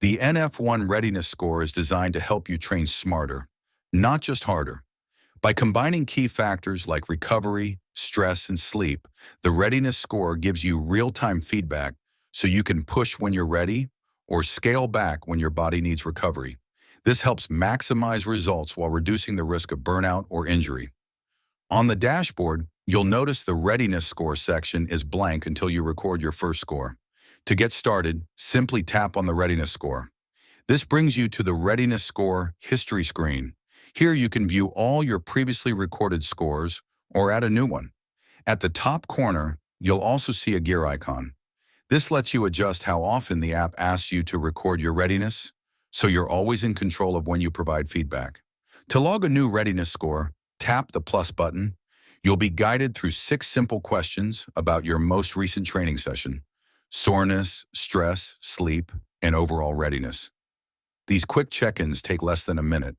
The NF1 Readiness Score is designed to help you train smarter, not just harder. By combining key factors like recovery, stress, and sleep, the Readiness Score gives you real-time feedback so you can push when you're ready or scale back when your body needs recovery. This helps maximize results while reducing the risk of burnout or injury. On the dashboard, you'll notice the Readiness Score section is blank until you record your first score. To get started, simply tap on the Readiness Score. This brings you to the Readiness Score History screen. Here you can view all your previously recorded scores or add a new one. At the top corner, you'll also see a gear icon. This lets you adjust how often the app asks you to record your readiness, so you're always in control of when you provide feedback. To log a new readiness score, tap the plus button. You'll be guided through 6 simple questions about your most recent training session: soreness, stress, sleep, and overall readiness. These quick check-ins take less than a minute,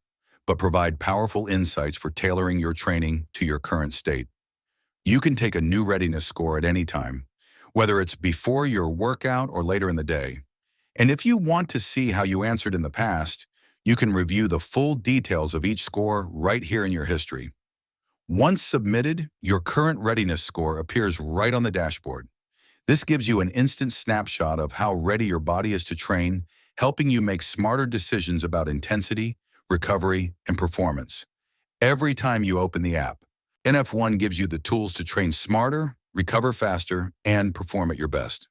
but provide powerful insights for tailoring your training to your current state. You can take a new readiness score at any time, whether it's before your workout or later in the day. And if you want to see how you answered in the past, you can review the full details of each score right here in your history. Once submitted, your current readiness score appears right on the dashboard. This gives you an instant snapshot of how ready your body is to train, helping you make smarter decisions about intensity, recovery, and performance. Every time you open the app, NF1 gives you the tools to train smarter, recover faster, and perform at your best.